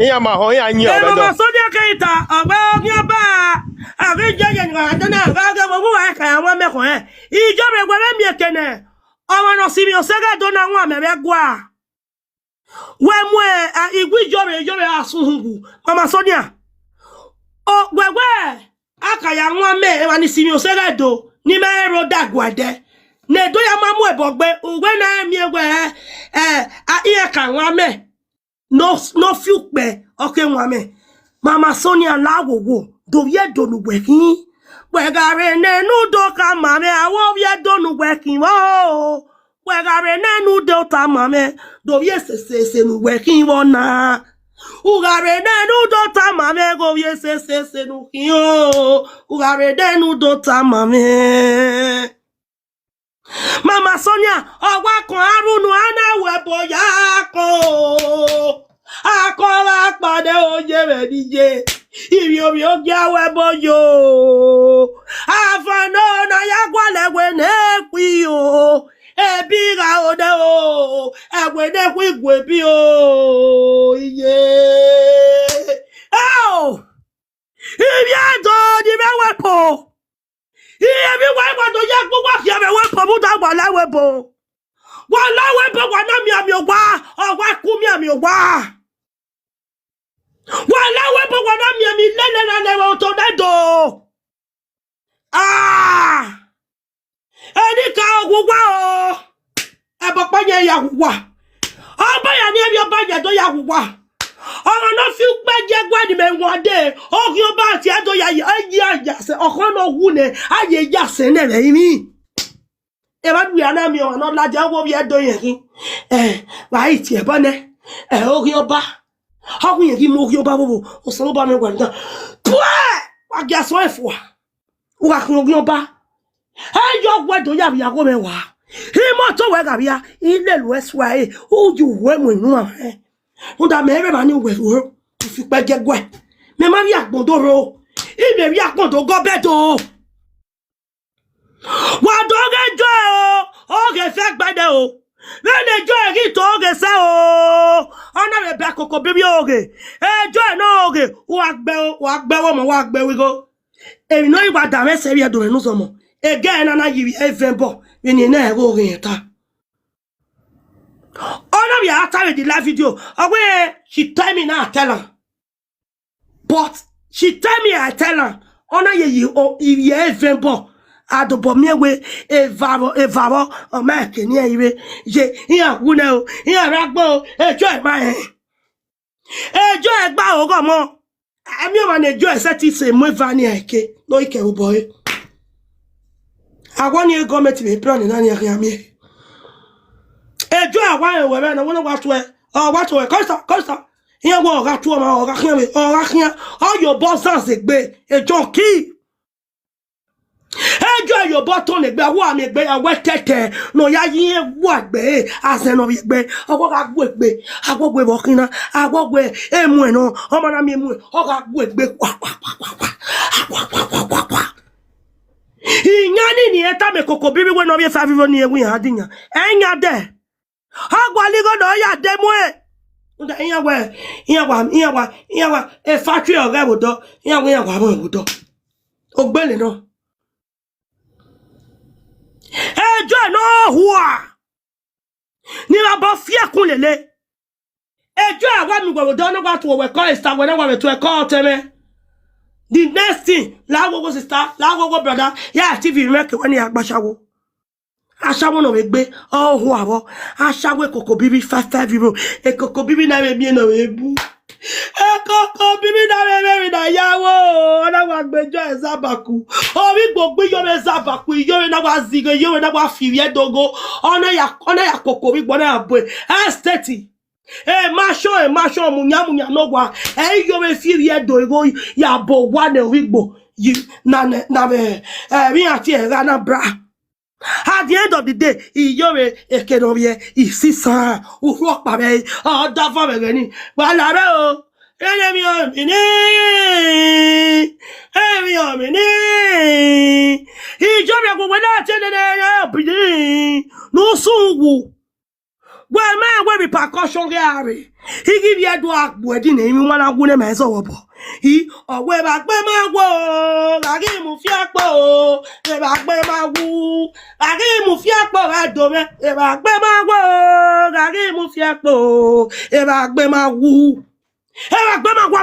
Iya ma ho ya nyi o be do. Mama so dia keita oba gi ba. Abi jeje nga dana ga mo wa ka wa me ko e. Ijo me gwa me ekene. Omo no si mi o sega do na nwa me be gwa. We mwe igwi jo me asungu. Mama Sonia. O gwegwe aka ya nwa me e wani si mi o sega do ni me ro dagwade. Ne do ya mamu ebogbe uwe na mi egwe iya ka nwa me. No fiukpe oke nwa me. Mama Sonia lawowo do ye do nu wekin. Wegare ne nu do ka mame awo ye do nu wekin wo. Wegare ne nu do ta mame do ye se nu wekin wo na. Ugare ne nu do ta mame go ye se nu yo. Ugare ne nu do ta mame. Mama Sonia owa kan arunu ana webo ya ko. Akola pade oje me dije. Ibi obi o gya webo yo. Afano na ya gwalewe ne kwi yo. Ebi ga ode o. Egwe ne kwi gwe bi o. Iye. Oh! Ibi ado di me wepo. Iye bi wepo do ya gbogbo ki me wepo mu da gba lawe bo. Wa lawe bo wa na mi ami ogba. Ogba ku mi ami ogba. Wala wepo wana mi lele na lewe to dedo. Ah! Eni ka ogugwa o. Ebo panye ya gugwa. Oba ya ni ebi oba ya do ya gugwa. Oro no fi gbeje gwa ni me wode. Ogi oba ti ado ya ayi ajase. Okon no wu ne aye jase ne re mi. E ba du ya na mi o no laje wo bi edo yen kin. Wa iti e bone. Ogi oba how can you give more yoba or saloba me wanda? I guess why for Wakan yoba. Hey, your word do yabi yagomewa. He moto wegabia, in the west way. Oh, you when no one. Unda me everybody with her if you get wet. Me maria bondoro. He may yak mondo go beto. What dog enjoy? Okay, fact by the then the joy he toge se o ona me back Kokobiri oge joy no oge wa gbe we go e no iwa da me se bi do no so mo again na yiri evembo we ni na ego oge yeta ona bi after the live video away she tell me now tell her but she tell me I tell her ona ye o iri evembo adobo miewe evaro o ma ke ni ire je iya wune o iya ragbo ejo e ma ejo e gba o go mo ami o ma na ejo e seti se mo vani eke no ike o boy agwani e government be plan na ni ake ami ejo awa e we na wona wa to e o wa to e costa iya wo ga to ma o ga kian o your boss san se gbe ejo ki Enjoy your button egbe wo ami egbe awe tete no ya yin wo agbe asen no egbe owo ga gbo egbe agbo bokina agbo emu eno omo na mi emu o ga gbo egbe kwa inyani ni eta me Kokobiri we no be 5 ni ewu yan adiyan enya de agwa ligo do ya demo e nda iyawa e factory ore wodo iyawa mo wodo ogbele no ejo no hua ni ba bo fie kun lele ejo awa mi wodo no gba to we call star we na we to e call teme the next thing la go sister la go brother ya TV make when ya gbasawo asawo no we gbe oh hu awo asawo Kokobiri 5 euro e Kokobiri na me no we bu e Kokobiri na me na yawo na wa gbejo e Zabaku o wi gbogbo yo me Zabaku yo na wa zigo yo na wa fiye dogo ona ya Kokobiri gbo na abo estate masho munya no gwa yo me fiye dogo ya bo wa ne wi gbo na me mi ati e na bra. At the end of the day, iyore ekenovie isisa uropa be odafa be ni wala re o enemi o mini ijore go we na tene na obidi no sunwu we ma we repercussion gare he give you do agbo edi na imi wana gu ne ma so wobo I owe ba gbe ma wo lagi mu fi apo e ba gbe ma wu lagi mu fi apo ra do me e ba gbe ma wo lagi mu fi apo e ba gbe ma wu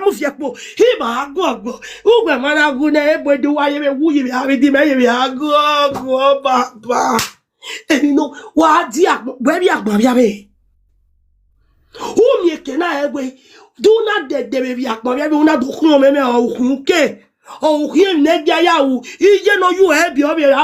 mu fi apo I ba go ugbe ma na gu ne ebo di waye me wu yi abi di me yi go baba eni no wa di agbo we bi agbo bi abe o mi ke na egbe do not de baby akpo bi una do kun o me o kun ke o kun ne ja ya wu ije no yu e bi o bi